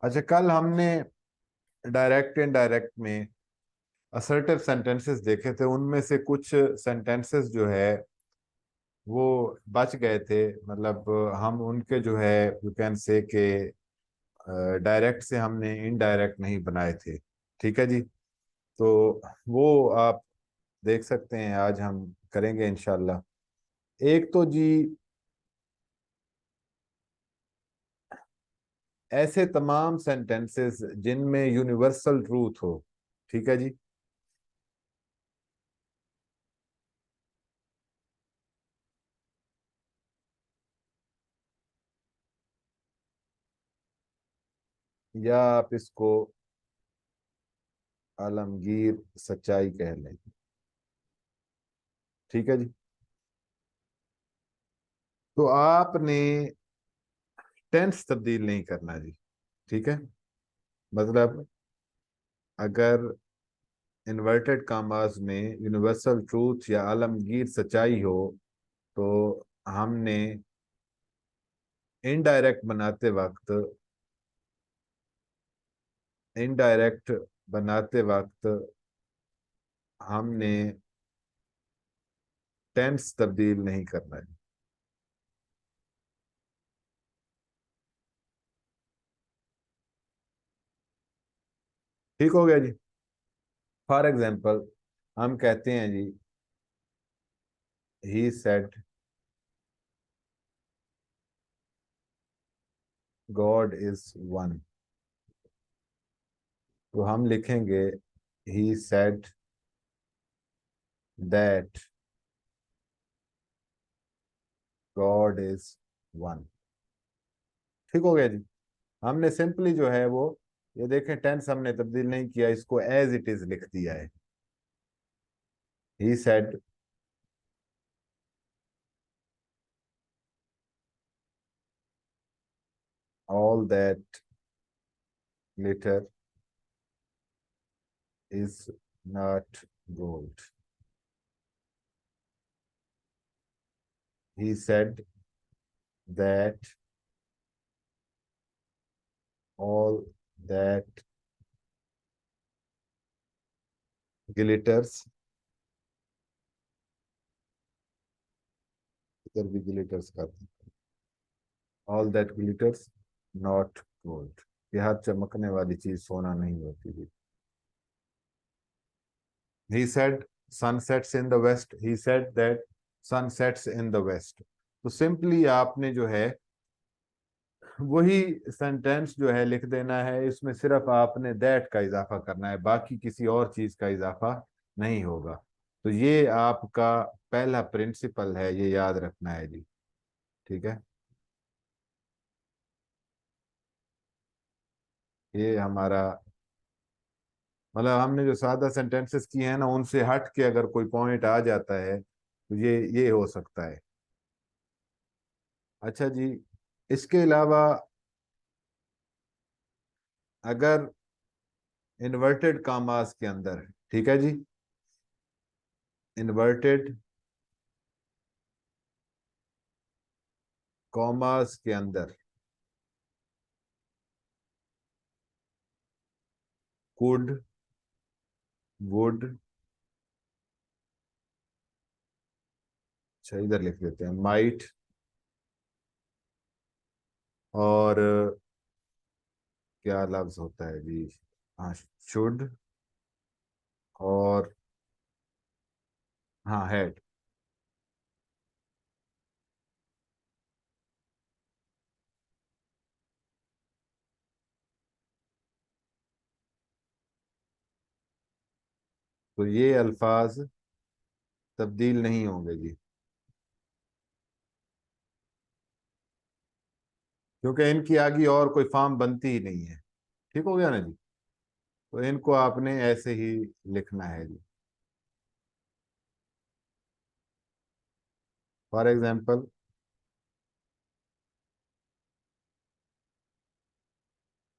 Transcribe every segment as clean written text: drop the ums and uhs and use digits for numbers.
अच्छा, कल हमने डायरेक्ट इनडायरेक्ट में असर्टिव सेंटेंसेस देखे थे। उनमें से कुछ सेंटेंसेस जो है वो बच गए थे। मतलब हम उनके जो है यू कैन से के डायरेक्ट से हमने इनडायरेक्ट नहीं बनाए थे। ठीक है जी। तो वो आप देख सकते हैं, आज हम करेंगे इंशाल्लाह। एक तो जी, ऐसे तमाम सेंटेंसेस जिनमें यूनिवर्सल ट्रूथ हो। ठीक है जी। या आप इसको आलमगीर सच्चाई कह लें। ठीक है जी। तो आपने टेंस तब्दील नहीं करना जी। ठीक है। मतलब अगर इन्वर्टेड कामास में यूनिवर्सल ट्रूथ या आलमगीर सच्चाई हो, तो हमने इनडायरेक्ट बनाते वक्त, इनडायरेक्ट बनाते वक्त हमने टेंस तब्दील नहीं करना है। ठीक हो गया जी। फॉर एग्जाम्पल हम कहते हैं जी, he said God is one. तो हम लिखेंगे he said that God is one. ठीक हो गया जी। हमने सिंपली जो है वो, ये देखें, टेंस हमने तब्दील नहीं किया, इसको एज इट इज लिख दिया है। He said all that glitter is not gold. He said that all that glitters, इधर भी glitters का था, all that glitters not gold। ये हाथ चमकने वाली चीज सोना नहीं होती थी। He said sun sets in the west। He said that sun sets in the west। तो सिंपली आपने जो है वही सेंटेंस जो है लिख देना है। इसमें सिर्फ आपने दैट का इजाफा करना है, बाकी किसी और चीज का इजाफा नहीं होगा। तो ये आपका पहला प्रिंसिपल है, ये याद रखना है जी। ठीक है। ये हमारा, मतलब हमने जो सादा सेंटेंसेस किए हैं ना, उनसे हट के अगर कोई पॉइंट आ जाता है तो ये हो सकता है। अच्छा जी। इसके अलावा अगर इन्वर्टेड कामास के अंदर, ठीक है जी, इन्वर्टेड कॉमास के अंदर कुड, वुड, अच्छा इधर लिख देते हैं माइट, और क्या लफ्ज होता है जी, हाँ, शुड, और हाँ हैड। तो ये अल्फाज तब्दील नहीं होंगे जी, क्योंकि इनकी आगे और कोई फॉर्म बनती ही नहीं है। ठीक हो गया ना जी। तो इनको आपने ऐसे ही लिखना है जी। For example,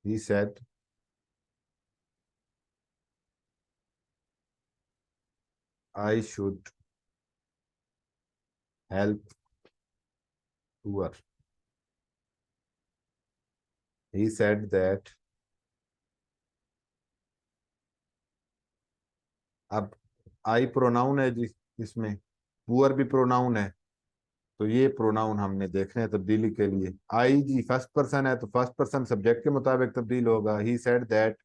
he said I should help poor. He said that अब आई प्रोनाउन है जिस इसमें, पुअर भी प्रोनाउन है, तो ये प्रोनाउन हमने देखने हैं तब्दीली के लिए। आई जी फर्स्ट पर्सन है, तो फर्स्ट पर्सन सब्जेक्ट के मुताबिक तब्दील होगा, ही सेड दैट।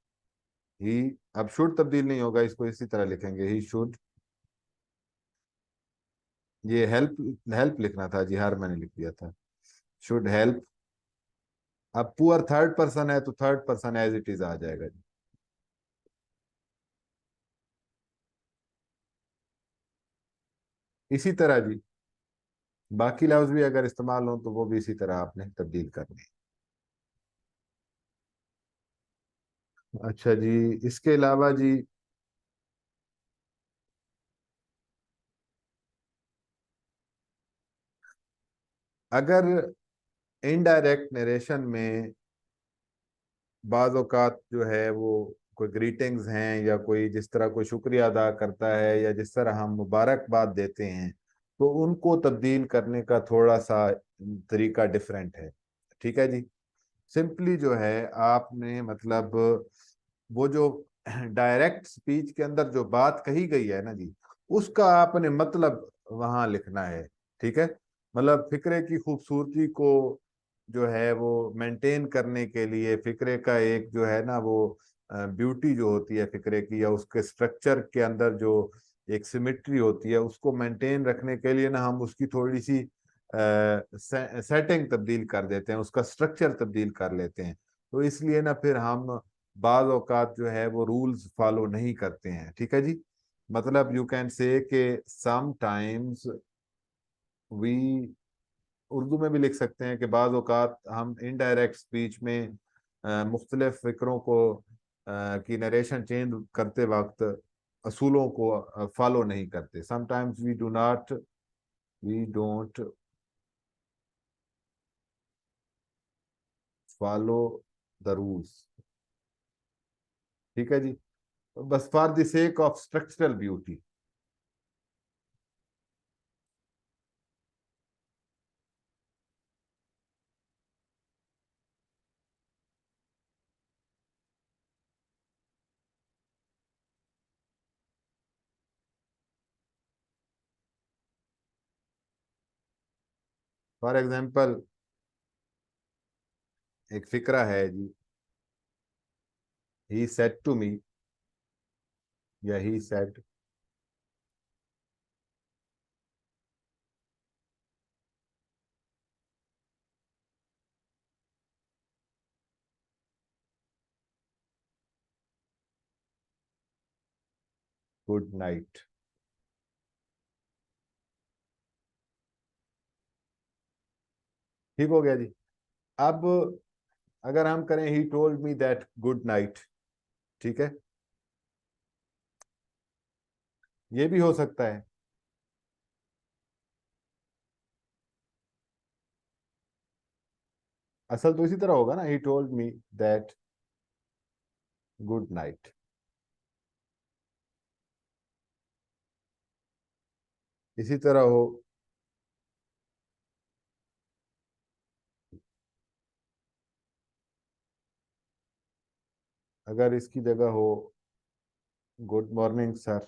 ही, अब शुड तब्दील नहीं होगा, इसको इसी तरह लिखेंगे, ही शुड। ये हेल्प, हेल्प लिखना था जी, हार मैंने लिख दिया था, शुड हेल्प। अब पुअर थर्ड पर्सन है, तो third person as it is आ जाएगा जी। इसी तरह जी बाकी लफ्ज भी अगर इस्तेमाल हो तो वो भी इसी तरह आपने तब्दील करनी है। अच्छा जी, इसके अलावा जी, अगर इनडायरेक्ट नरेशन में बाज औकात जो है वो कोई ग्रीटिंग्स हैं, या कोई जिस तरह कोई शुक्रिया अदा करता है, या जिस तरह हम मुबारकबाद देते हैं, तो उनको तब्दील करने का थोड़ा सा तरीका डिफरेंट है। ठीक है जी। सिंपली जो है आपने मतलब वो जो डायरेक्ट स्पीच के अंदर जो बात कही गई है ना जी, उसका आपने मतलब वहां लिखना है। ठीक है। मतलब फिक्रे की खूबसूरती को जो है वो मेंटेन करने के लिए, फिक्रे का एक जो है ना वो ब्यूटी जो होती है फिक्रे की, या उसके स्ट्रक्चर के अंदर जो एक सिमेट्री होती है, उसको मेंटेन रखने के लिए ना हम उसकी थोड़ी सी सेटिंग तब्दील कर देते हैं, उसका स्ट्रक्चर तब्दील कर लेते हैं। तो इसलिए ना फिर हम बाज औकात जो है वो रूल्स फॉलो नहीं करते हैं। ठीक है जी। मतलब यू कैन से के सम टाइम्स वी, उर्दू में भी लिख सकते हैं कि बाज औकात हम इनडायरेक्ट स्पीच में मुख्तलिफ फिक्रों को की नरेशन चेंज करते वक्त असूलों को फॉलो नहीं करते। Sometimes we don't follow the rules. ठीक है जी। बस for the sake of structural beauty. For example, एक फिक्रा है जी, ही सेड टू मी, या ही सेड, गुड नाइट। ठीक हो गया जी। अब अगर हम करें ही told me that good night, ठीक है, ये भी हो सकता है। असल तो इसी तरह होगा ना, ही told me that good night. इसी तरह हो, अगर इसकी जगह हो गुड मॉर्निंग सर।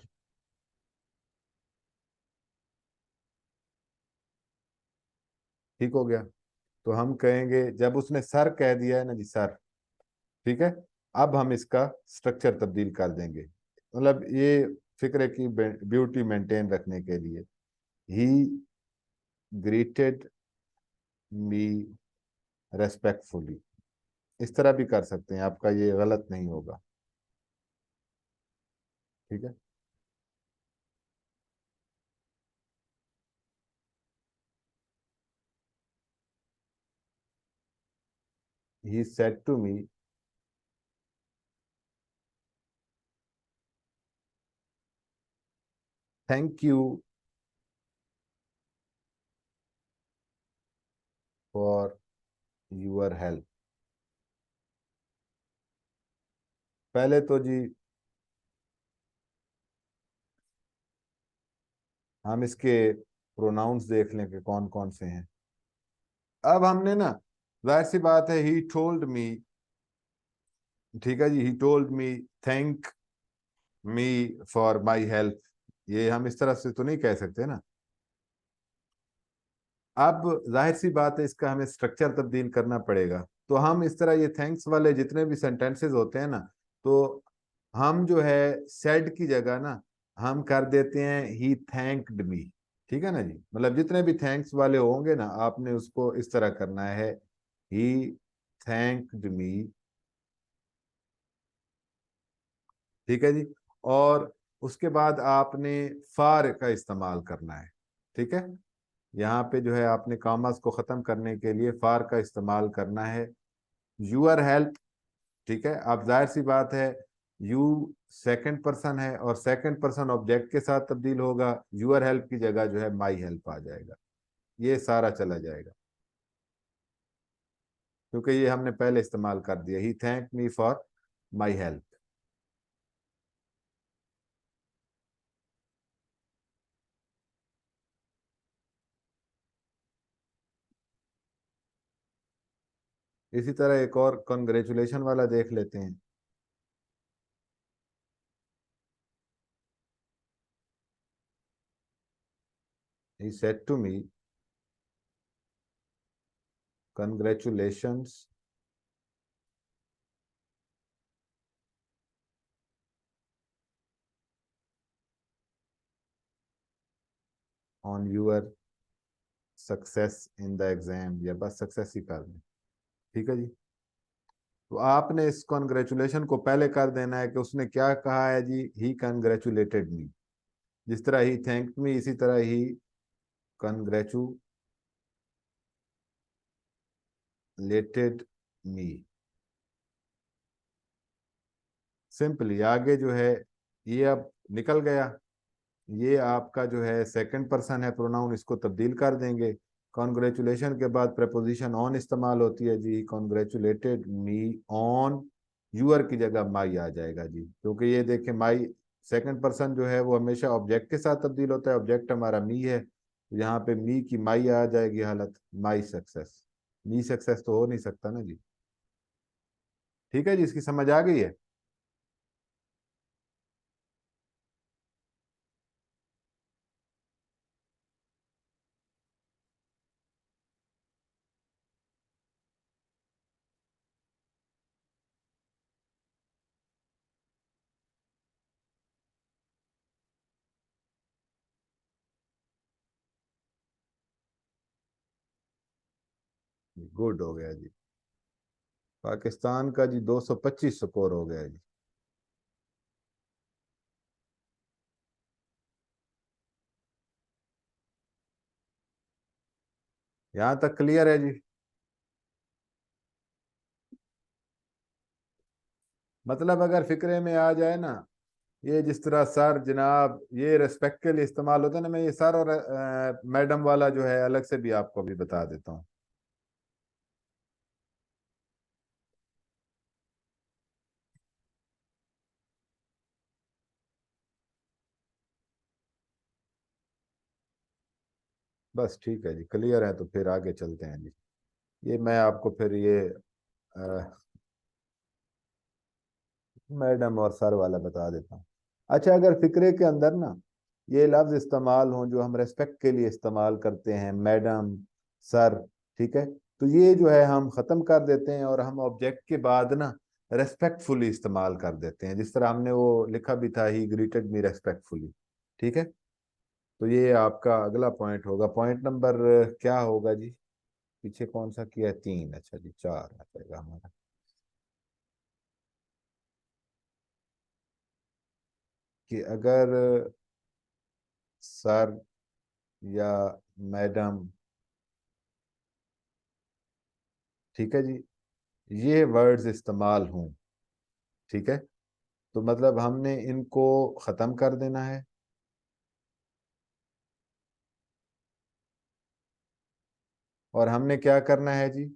ठीक हो गया। तो हम कहेंगे, जब उसने सर कह दिया है ना जी, सर, ठीक है, अब हम इसका स्ट्रक्चर तब्दील कर देंगे, मतलब ये फिक्रे की ब्यूटी मेंटेन रखने के लिए। ही ग्रीटेड मी रेस्पेक्टफुली, इस तरह भी कर सकते हैं, आपका ये गलत नहीं होगा। ठीक है। He said to me, thank you for your help. पहले तो जी हम इसके प्रोनाउंस देख लें कि कौन कौन से हैं। अब हमने ना, जाहिर सी बात है, ही टोल्ड मी, ठीक है जी, he told me thank me for my help, ये हम इस तरह से तो नहीं कह सकते ना। अब जाहिर सी बात है, इसका हमें स्ट्रक्चर तब्दील करना पड़ेगा। तो हम इस तरह ये थैंक्स वाले जितने भी सेंटेंसेस होते हैं ना, तो हम जो है सेड की जगह ना हम कर देते हैं ही थैंक्ड मी। ठीक है ना जी, मतलब जितने भी थैंक्स वाले होंगे ना, आपने उसको इस तरह करना है, ही थैंक्ड मी। ठीक है जी। और उसके बाद आपने फार का इस्तेमाल करना है। ठीक है, यहाँ पे जो है आपने कॉमर्स को खत्म करने के लिए फार का इस्तेमाल करना है। यूअर हेल्प, ठीक है, अब जाहिर सी बात है, यू सेकंड पर्सन है और सेकंड पर्सन ऑब्जेक्ट के साथ तब्दील होगा, यूअर हेल्प की जगह जो है माई हेल्प आ जाएगा। ये सारा चला जाएगा, क्योंकि ये हमने पहले इस्तेमाल कर दिया, he thank me for my help. इसी तरह एक और कॉन्ग्रेचुलेशन वाला देख लेते हैं। He said to me congratulations on your success in the exam, या बस सक्सेस ही कर दें। ठीक है जी। तो आपने इस कॉन्ग्रेचुलेशन को पहले कर देना है कि उसने क्या कहा है जी, ही कंग्रेचुलेटेड मी। जिस तरह ही थैंक मी, इसी तरह ही कंग्रेचुलेटेड मी। सिंपली आगे जो है ये अब निकल गया। ये आपका जो है सेकंड पर्सन है प्रोनाउन, इसको तब्दील कर देंगे। कॉन्ग्रेचुलेशन के बाद प्रपोजिशन ऑन इस्तेमाल होती है जी, कॉन्ग्रेचुलेटेड मी ऑन, यूअर की जगह माई आ जाएगा जी, क्योंकि ये देखें माई सेकंड पर्सन जो है वो हमेशा ऑब्जेक्ट के साथ तब्दील होता है, ऑब्जेक्ट हमारा मी है, तो यहाँ पे मी की माई आ जाएगी हालत, माई सक्सेस। मी सक्सेस तो हो नहीं सकता ना जी। ठीक है जी, इसकी समझ आ गई है। गुड हो गया जी। पाकिस्तान का जी 225 स्कोर हो गया जी। यहाँ तक क्लियर है जी। मतलब अगर फिक्रे में आ जाए ना, ये जिस तरह सर जनाब ये रेस्पेक्ट के लिए इस्तेमाल होता है ना, मैं ये सर और मैडम वाला जो है अलग से भी आपको अभी बता देता हूँ। बस ठीक है जी, क्लियर है, तो फिर आगे चलते हैं जी। ये मैं आपको फिर ये मैडम और सर वाला बता देता हूँ। अच्छा, अगर फिक्रे के अंदर ना ये लफ्ज इस्तेमाल हो जो हम रेस्पेक्ट के लिए इस्तेमाल करते हैं, मैडम, सर, ठीक है, तो ये जो है हम खत्म कर देते हैं और हम ऑब्जेक्ट के बाद ना रेस्पेक्टफुली इस्तेमाल कर देते हैं, जिस तरह हमने वो लिखा भी था, ही ग्रीटेड मी रेस्पेक्टफुली। ठीक है, तो ये आपका अगला पॉइंट होगा। पॉइंट नंबर क्या होगा जी, पीछे कौन सा किया है, 3, अच्छा जी 4 आ जाएगा हमारा। कि अगर सर या मैडम, ठीक है जी, ये वर्ड्स इस्तेमाल हों, ठीक है, तो मतलब हमने इनको ख़त्म कर देना है। और हमने क्या करना है जी,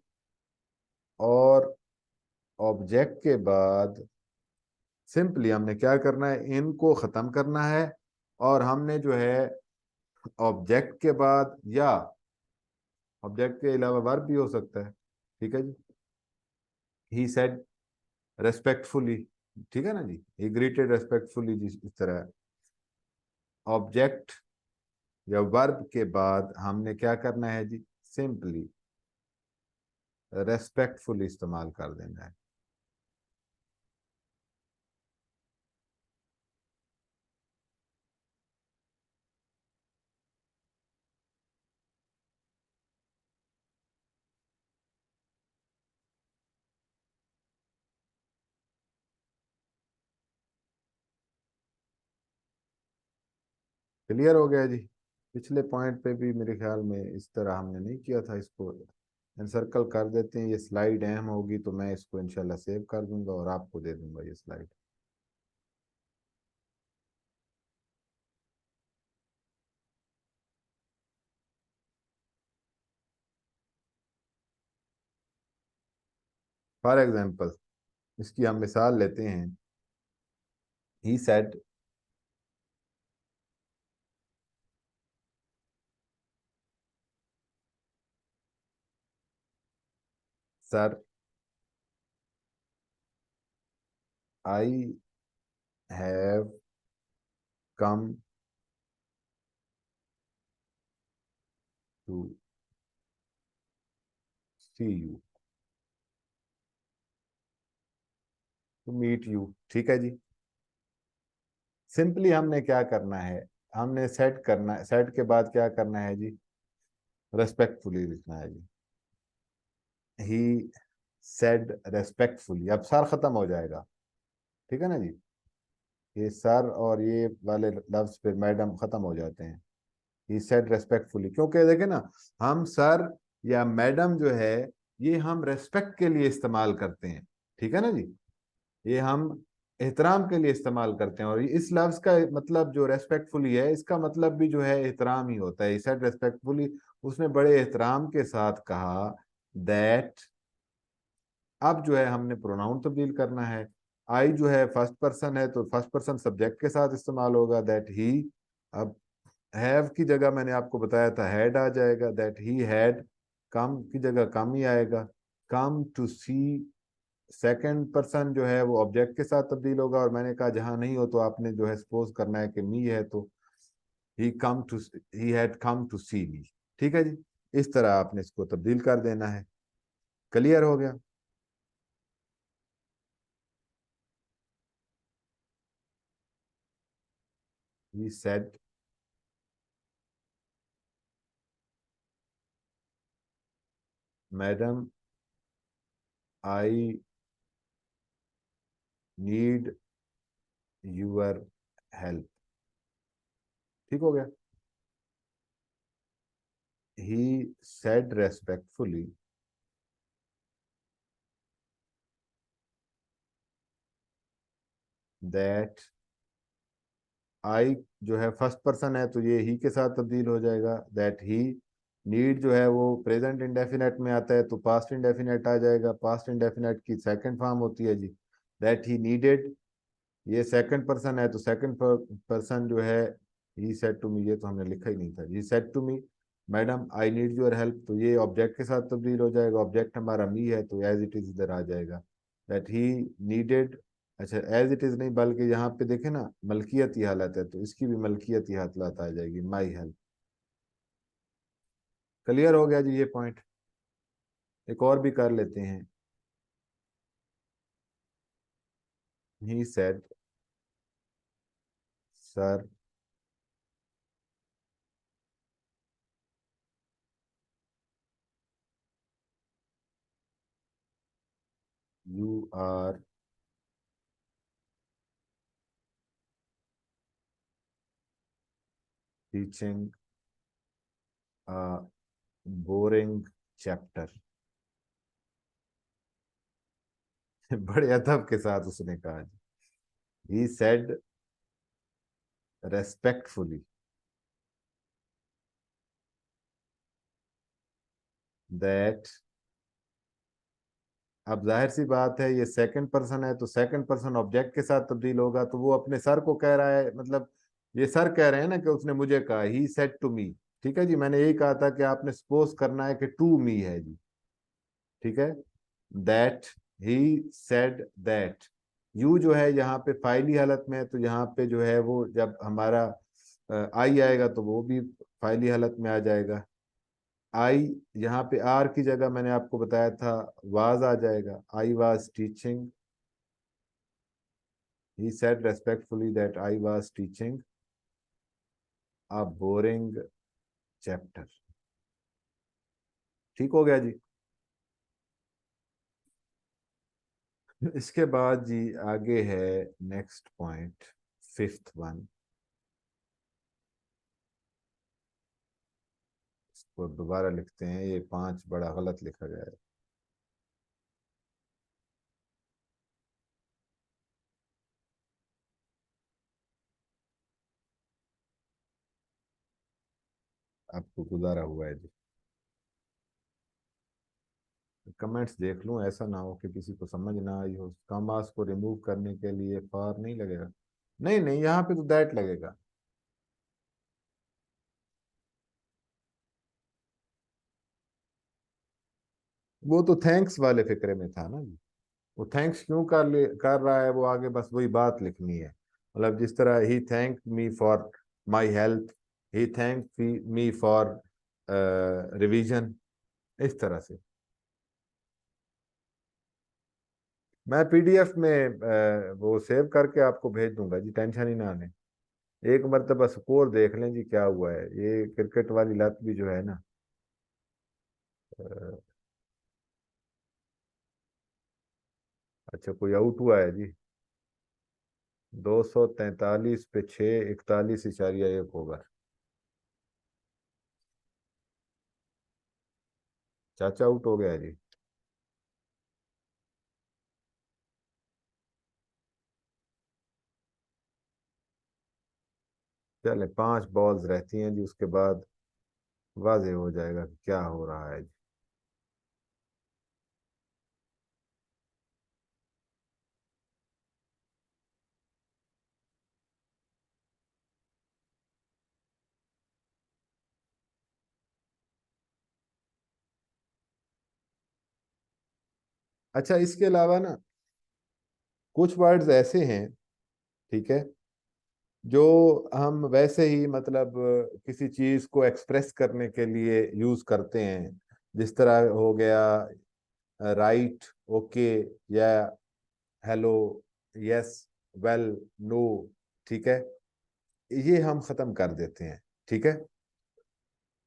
और ऑब्जेक्ट के बाद सिंपली हमने क्या करना है, इनको ख़त्म करना है। और हमने जो है ऑब्जेक्ट के बाद, या ऑब्जेक्ट के अलावा वर्ब भी हो सकता है, ठीक है जी, ही सेड रेस्पेक्टफुली, ठीक है ना जी, ही ग्रीटेड रेस्पेक्टफुली जिस इस तरह। ऑब्जेक्ट या वर्ब के बाद हमने क्या करना है जी, सिंपली रेस्पेक्टफुली इस्तेमाल कर देना है। क्लियर हो गया जी। पिछले पॉइंट पे भी मेरे ख्याल में इस तरह हमने नहीं किया था, इसको सर्कल कर देते हैं। ये स्लाइड अहम होगी तो मैं इसको इंशाल्लाह सेव कर दूंगा और आपको दे दूंगा ये स्लाइड। फॉर एग्जाम्पल, इसकी हम मिसाल लेते हैं। He said, sir I have come to see you, to meet you. ठीक है जी। सिंपली हमने क्या करना है, हमने सेट करना है, सेट के बाद क्या करना है जी, रेस्पेक्टफुली लिखना है जी। ही सेड रेस्पेक्टफुली, अब सर खत्म हो जाएगा। ठीक है ना जी, ये सर और ये वाले लफ्ज पे मैडम खत्म हो जाते हैं। ही सेड रेस्पेक्टफुली, क्योंकि देखे ना, हम सर या मैडम जो है ये हम रेस्पेक्ट के लिए इस्तेमाल करते हैं। ठीक है ना जी, ये हम एहतराम के लिए इस्तेमाल करते हैं। और इस लफ्ज का मतलब जो रेस्पेक्टफुली है, इसका मतलब भी जो है एहतराम ही होता है। ही सेड रेस्पेक्टफुली, उसने बड़े एहतराम के साथ कहा दैट। अब जो है हमने प्रोनाउन तब्दील करना है। आई जो है फर्स्ट पर्सन है तो फर्स्ट पर्सन सब्जेक्ट के साथ इस्तेमाल होगा, दैट ही। अब हैव की जगह मैंने आपको बताया था हैड आ जाएगा, दैट ही हैड। कम की जगह कम ही आएगा। Come to see, second person जो है वो ऑब्जेक्ट के साथ तब्दील होगा। और मैंने कहा जहां नहीं हो तो आपने जो है सपोज करना है कि मी है, तो he come to, he had come to see me. ठीक है जी, इस तरह आपने इसको तब्दील कर देना है। क्लियर हो गया। He said, madam I need your help. ठीक हो गया। He said respectfully that I जो है फर्स्ट पर्सन है तो ये ही के साथ तब्दील हो जाएगा, दैट ही। नीड जो है वो प्रेजेंट इंडेफिनेट में आता है तो पास्ट इंडेफिनेट आ जाएगा। पास्ट इंडेफिनेट की सेकंड फॉर्म होती है जी, दैट ही नीडेड। ये सेकंड पर्सन है तो सेकंड पर्सन जो है, ही सेड टू मी, ये तो हमने लिखा ही नहीं था। He said to me madam I need your help, तो ये ऑब्जेक्ट के साथ तब्दील हो जाएगा। ऑब्जेक्ट हमारा मी है तो एज इट इज इधर आ जाएगा, दैट ही नीडेड। अच्छा, एज इट इज नहीं बल्कि यहाँ पे देखे ना मलकियती हालत है तो इसकी भी मलकियती हालत आ जाएगी, माई हेल्प। क्लियर हो गया जी ये पॉइंट। एक और भी कर लेते हैं। He said sir you are teaching a boring chapter. बड़े अदब के साथ उसने कहा। He said respectfully that. अब जाहिर सी बात है ये सेकंड पर्सन है तो सेकंड पर्सन ऑब्जेक्ट के साथ तब्दील होगा, तो वो अपने सर को कह रहा है, मतलब ये सर कह रहे हैं ना कि उसने मुझे कहा, ही सेड टू मी। ठीक है जी, मैंने यही कहा था कि आपने सपोज करना है कि टू मी है जी। ठीक है, that, he said that. You जो है यहाँ पे फाइली हालत में है, तो यहाँ पे जो है वो जब हमारा आई आएगा तो वो भी फाइली हालत में आ जाएगा। आई यहाँ पे आर की जगह मैंने आपको बताया था वाज आ जाएगा, I was teaching, he said respectfully that I was teaching a boring chapter. ठीक हो गया जी। इसके बाद जी आगे है नेक्स्ट पॉइंट, फिफ्थ वन। इसको दोबारा लिखते हैं, ये 5 बड़ा गलत लिखा गया है। आपको गुजारा हुआ है जी। कमेंट्स देख लूं, ऐसा ना हो कि किसी को समझ ना आई हो। कॉमास को रिमूव करने के लिए फॉर नहीं लगेगा? नहीं नहीं, यहाँ पे तो दैट लगेगा। वो तो थैंक्स वाले फिक्रे में था ना जी। वो थैंक्स क्यों कर रहा है वो आगे, बस वही बात लिखनी है। मतलब जिस तरह he thank me for my health, he thank me for revision, इस तरह से। मैं पीडीएफ में वो सेव करके आपको भेज दूंगा जी, टेंशन ही ना लें। एक मरतबा स्कोर देख लें जी क्या हुआ है। ये क्रिकेट वाली लत भी जो है ना, अ, अच्छा कोई आउट हुआ है जी। 243 पे 6, 41.1 ओवर। चाचा आउट हो गया है जी। चले 5 बॉल्स रहती हैं जी, उसके बाद वाजे हो जाएगा कि क्या हो रहा है जी। अच्छा इसके अलावा ना कुछ वर्ड्स ऐसे हैं, ठीक है, जो हम वैसे ही मतलब किसी चीज को एक्सप्रेस करने के लिए यूज करते हैं। जिस तरह हो गया राइट, ओके, या हेलो, यस, वेल, नो, ठीक है, ये हम खत्म कर देते हैं। ठीक है,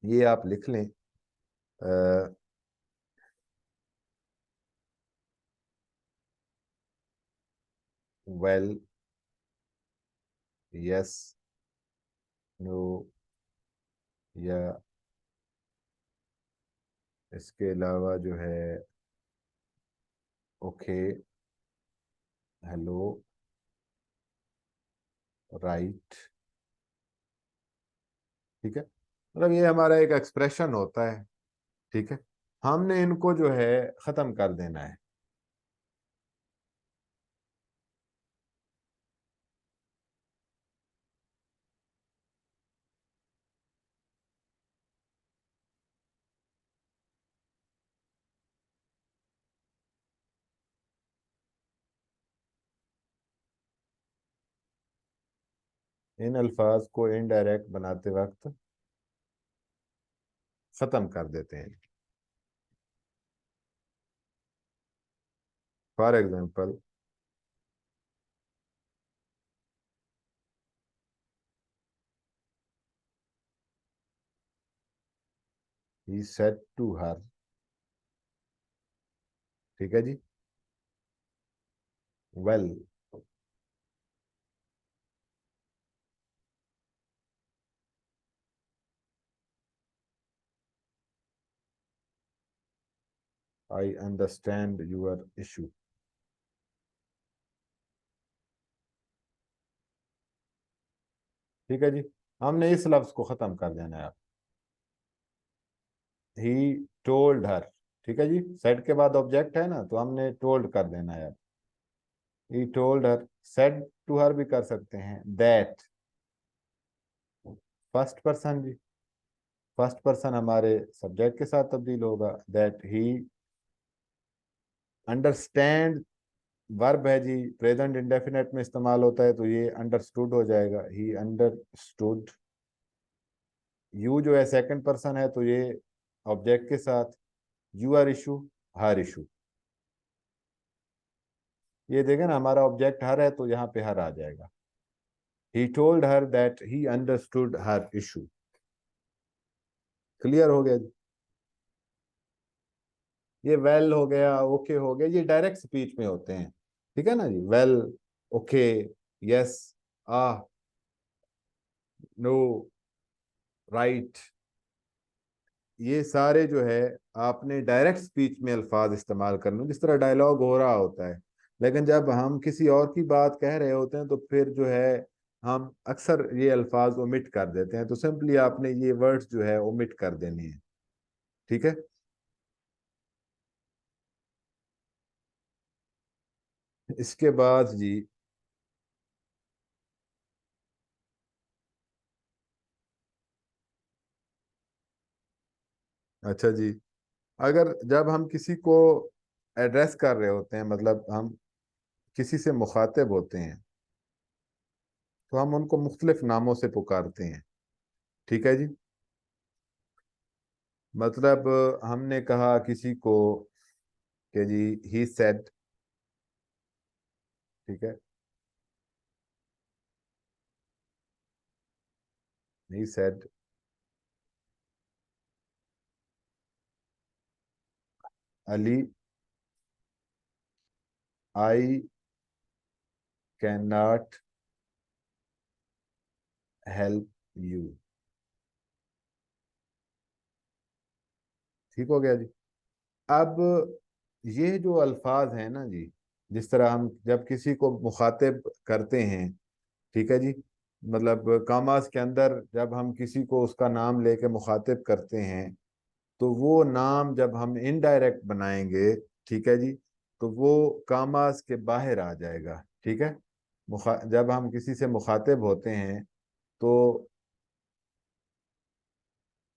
ये आप लिख लें। वेल, यस, नो, या इसके अलावा जो है ओके, हेलो, राइट, ठीक है। मतलब ये हमारा एक एक्सप्रेशन होता है, ठीक है। हमने इनको जो है खत्म कर देना है। इन अल्फाज को इनडायरेक्ट बनाते वक्त खत्म कर देते हैं। For example, he said to her, ठीक है जी, well, I understand your issue. ठीक है जी, हमने इस लफ्ज को खत्म कर देना है। ही टोल्ड हर, ठीक है जी, सेड के बाद ऑब्जेक्ट है ना, तो हमने टोल्ड कर देना है। He told her, said to her भी कर सकते हैं। दैट, फर्स्ट पर्सन जी, फर्स्ट पर्सन हमारे सब्जेक्ट के साथ तब्दील होगा। दैट ही अंडरस्टैंड वर्ब है जी, प्रेजेंट इंडेफिनेट में इस्तेमाल होता है, तो ये अंडरस्टूड हो जाएगा, ही अंडरस्टूड। यू जो है सेकंड पर्सन है, तो ये ऑब्जेक्ट के साथ, you are issue, her issue. ये देखें ना, हमारा ऑब्जेक्ट हर है तो यहाँ पे हर आ जाएगा। ही told her that he understood her issue. Clear हो गया जी। ये वेल हो गया, ओके हो गया, ये डायरेक्ट स्पीच में होते हैं। ठीक है ना जी, वेल, ओके, यस, आ, नो, राइट, ये सारे जो है आपने डायरेक्ट स्पीच में अल्फाज इस्तेमाल करने, जिस तरह डायलॉग हो रहा होता है। लेकिन जब हम किसी और की बात कह रहे होते हैं तो फिर जो है हम अक्सर ये अल्फाज ओमिट कर देते हैं, तो सिंपली आपने ये वर्ड्स जो है ओमिट कर देने हैं। ठीक है। इसके बाद जी, अच्छा जी, अगर जब हम किसी को एड्रेस कर रहे होते हैं, मतलब हम किसी से मुखातिब होते हैं, तो हम उनको मुख्तलिफ नामों से पुकारते हैं। ठीक है जी। मतलब हमने कहा किसी को कि जी, ही सेड, ठीक है, he said Ali, I can not help you. ठीक हो गया जी। अब ये जो अल्फाज हैं ना जी, जिस तरह हम जब किसी को मुखातिब करते हैं, ठीक है जी, मतलब कामास के अंदर जब हम किसी को उसका नाम लेके मुखातिब करते हैं, तो वो नाम जब हम इनडायरेक्ट बनाएंगे, ठीक है जी, तो वो कामास के बाहर आ जाएगा। ठीक है। जब हम किसी से मुखातिब होते हैं तो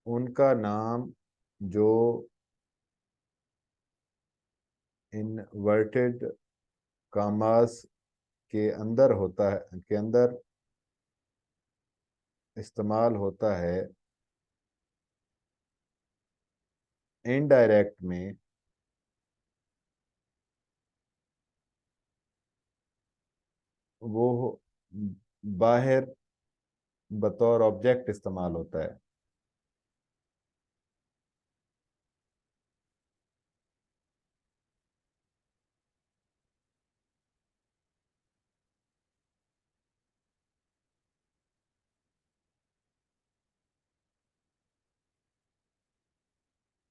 उनका नाम जो इनवर्टेड कामास के अंदर होता है, के अंदर इस्तेमाल होता है इनडायरेक्ट में, वो बाहर बतौर ऑब्जेक्ट इस्तेमाल होता है।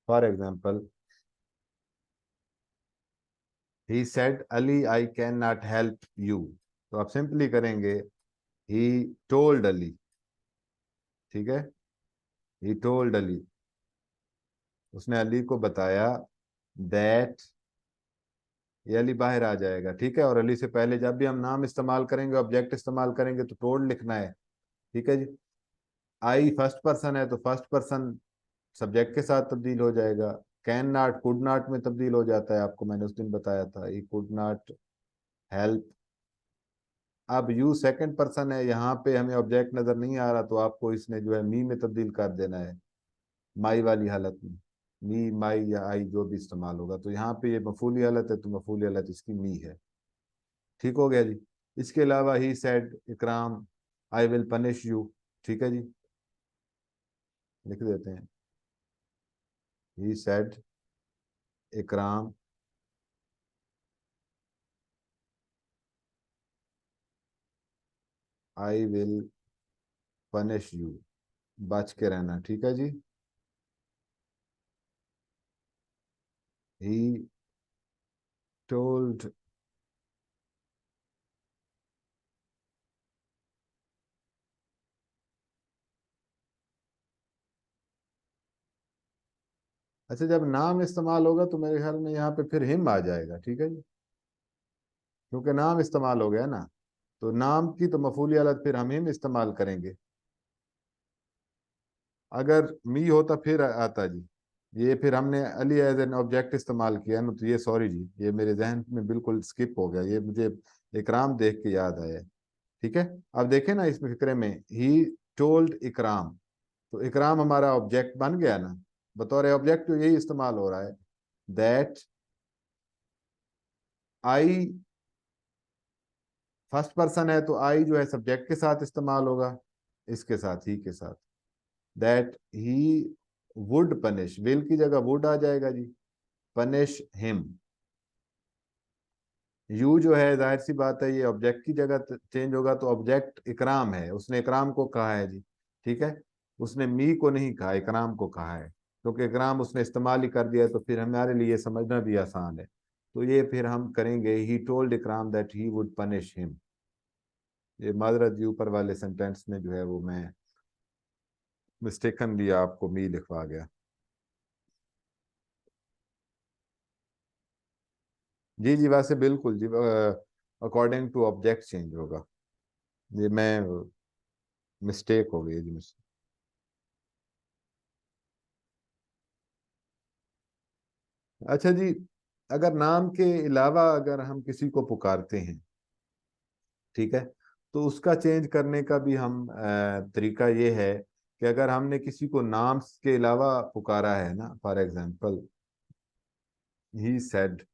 For example, he said Ali I can not help you, तो आप सिंपली करेंगे ही टोल्ड अली। ठीक है, ही टोल्ड अली, उसने अली को बताया दैट, ये अली बाहर आ जाएगा। ठीक है, और अली से पहले जब भी हम नाम इस्तेमाल करेंगे, ऑब्जेक्ट इस्तेमाल करेंगे, तो टोल्ड लिखना है। ठीक है जी। आई फर्स्ट पर्सन है तो फर्स्ट पर्सन सब्जेक्ट के साथ तब्दील हो जाएगा। कैन नॉट कुड नॉट में तब्दील हो जाता है, आपको मैंने उस दिन बताया था, ही कुड नॉट हेल्प। अब यू सेकंड पर्सन है, यहाँ पे हमें ऑब्जेक्ट नजर नहीं आ रहा, तो आपको इसने जो है मी में तब्दील कर देना है, माई वाली हालत में। मी, माई या आई जो भी इस्तेमाल होगा, तो यहाँ पे ये मफूली हालत है, तो मफूली हालत इसकी मी है। ठीक हो गया जी। इसके अलावा he said Ikram I will punish you. ठीक है जी, लिख देते हैं, he said Ikram I will punish you, बच के रहना। ठीक है जी। ही टोल्ड, अच्छा, जब नाम इस्तेमाल होगा तो मेरे ख्याल में यहाँ पे फिर हिम आ जाएगा। ठीक है जी, क्योंकि नाम इस्तेमाल हो गया ना, तो नाम की तो मफूली हालत फिर हम हिम इस्तेमाल करेंगे। अगर मी होता फिर आता जी, ये फिर हमने अली एज एन ऑब्जेक्ट इस्तेमाल किया ना, तो ये सॉरी जी, ये मेरे जहन में बिल्कुल स्किप हो गया, ये मुझे इकराम देख के याद आया। ठीक है, अब देखें ना इस फिक्रे में, ही टोल्ड इकराम, तो इकराम हमारा ऑब्जेक्ट बन गया ना, बतौर ऑब्जेक्ट तो यही इस्तेमाल हो रहा है, दैट आई, फर्स्ट पर्सन है तो आई जो है सब्जेक्ट के साथ इस्तेमाल होगा, इसके साथ, ही के साथ, that he would punish, will की जगह वुड आ जाएगा जी, पनिश हिम। यू जो है जाहिर सी बात है ये ऑब्जेक्ट की जगह चेंज होगा, तो ऑब्जेक्ट इकराम है, उसने इकराम को कहा है जी। ठीक है, उसने मी को नहीं कहा, इकराम को कहा है, क्योंकि इकराम उसने इस्तेमाल ही कर दिया, तो फिर हमारे लिए समझना भी आसान है। तो ये फिर हम करेंगे, he told Ikram that he would punish him. ये माजरत जी, ऊपर वाले सेंटेंस में जो है वो मैं मिस्टेकनली आपको मी लिखवा गया। जी जी, वैसे बिल्कुल जी, अकॉर्डिंग टू ऑब्जेक्ट चेंज होगा, ये मैं मिस्टेक हो गई जी मुझसे। अच्छा जी, अगर नाम के अलावा अगर हम किसी को पुकारते हैं, ठीक है, तो उसका चेंज करने का भी हम तरीका ये है कि अगर हमने किसी को नाम के अलावा पुकारा है ना, for example he said,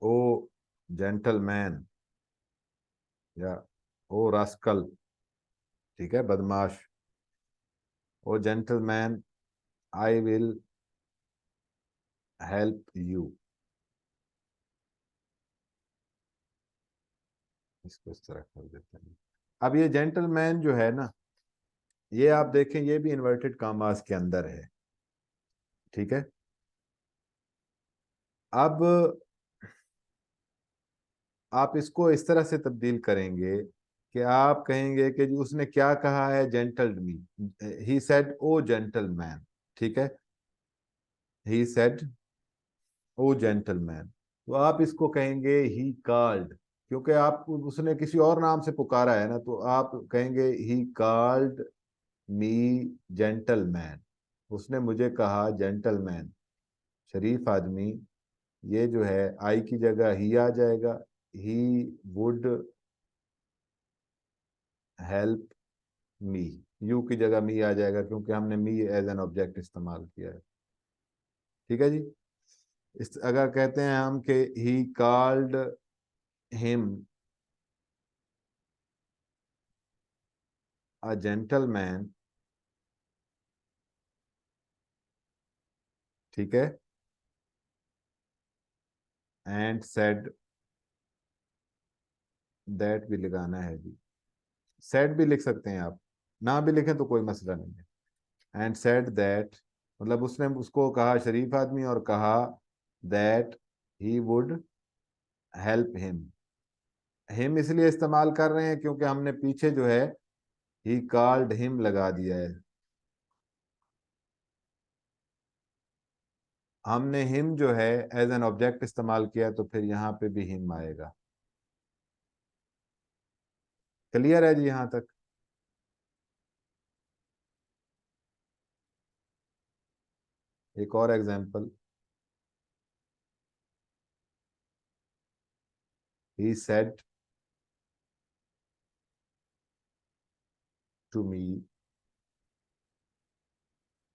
O gentleman, या ओ रास्कल, ठीक है, बदमाश, O gentleman I will help you, इसको इस तरह कर देते हैं। अब ये जेंटलमैन जो है ना, ये आप देखें, ये भी इन्वर्टेड कामास के अंदर है। ठीक है, अब आप इसको इस तरह से तब्दील करेंगे कि आप कहेंगे कि जी उसने क्या कहा है, gentle me, he said O gentleman, ठीक है, ही सेड ओ जेंटलमैन, तो आप इसको कहेंगे ही कॉल्ड, क्योंकि आप उसने किसी और नाम से पुकारा है ना, तो आप कहेंगे ही कॉल्ड मी जेंटलमैन, उसने मुझे कहा जेंटलमैन, शरीफ आदमी। ये जो है आई की जगह ही आ जाएगा, he would help me, you की जगह मी आ जाएगा, क्योंकि हमने मी एज एन ऑब्जेक्ट इस्तेमाल किया है। ठीक है जी, इस अगर कहते हैं हम कि he called him a gentleman, ठीक है, एंड सेड, दैट भी लगाना है जी, सेड भी लिख सकते हैं आप, ना भी लिखें तो कोई मसला नहीं है, एंड सेड दैट, मतलब उसने उसको कहा, शरीफ आदमी, और कहा that he would help him इसलिए इस्तेमाल कर रहे हैं क्योंकि हमने पीछे जो है ही कॉल्ड हिम लगा दिया है, हमने हिम जो है एज एन ऑब्जेक्ट इस्तेमाल किया, तो फिर यहाँ पे भी हिम आएगा। क्लियर है जी यहाँ तक? एक और example, he said to me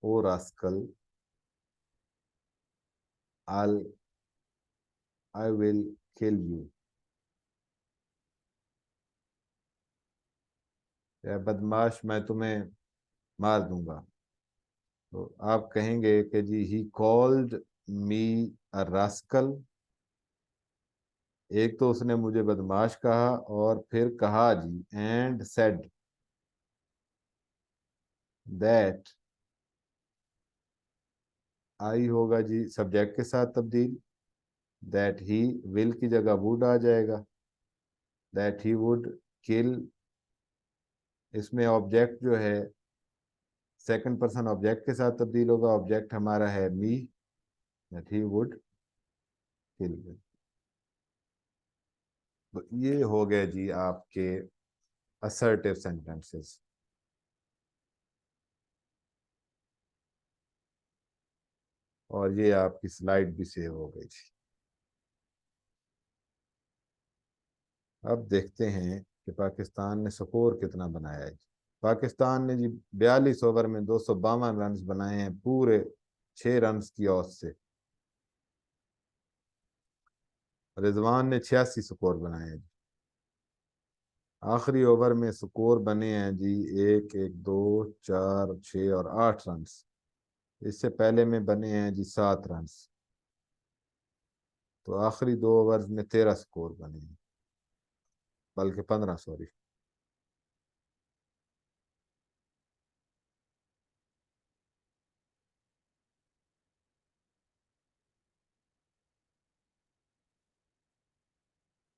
o rascal, I I will kill you, या बदमाश मैं तुम्हें मार दूंगा। तो आप कहेंगे कि जी he called me a rascal, एक तो उसने मुझे बदमाश कहा, और फिर कहा जी, एंड सेड दैट, आई होगा जी सब्जेक्ट के साथ तब्दील, दैट ही, विल की जगह वुड आ जाएगा, दैट ही वुड किल, इसमें ऑब्जेक्ट जो है सेकंड पर्सन ऑब्जेक्ट के साथ तब्दील होगा, ऑब्जेक्ट हमारा है मी, दैट ही वुड किल। तो ये हो गए जी आपके असर्टिव सेंटेंसेस। और ये आपकी स्लाइड भी सेव हो गई थी। अब देखते हैं कि पाकिस्तान ने स्कोर कितना बनाया है। पाकिस्तान ने जी 42 ओवर में 252 रन बनाए हैं, पूरे 6 रन की औसत से। रिजवान ने 86 स्कोर बनाए हैं। आखिरी ओवर में स्कोर बने हैं जी 1, 1, 2, 4, 6 और 8 रन। इससे पहले में बने हैं जी 7 रन। तो आखिरी 2 ओवर में 13 स्कोर बने हैं, बल्कि 15, सॉरी।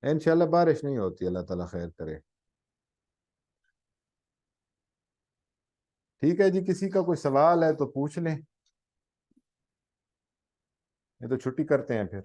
इंशाल्लाह बारिश नहीं होती, अल्लाह ताला खैर करे। ठीक है जी, किसी का कोई सवाल है तो पूछ लें, ये तो छुट्टी करते हैं फिर।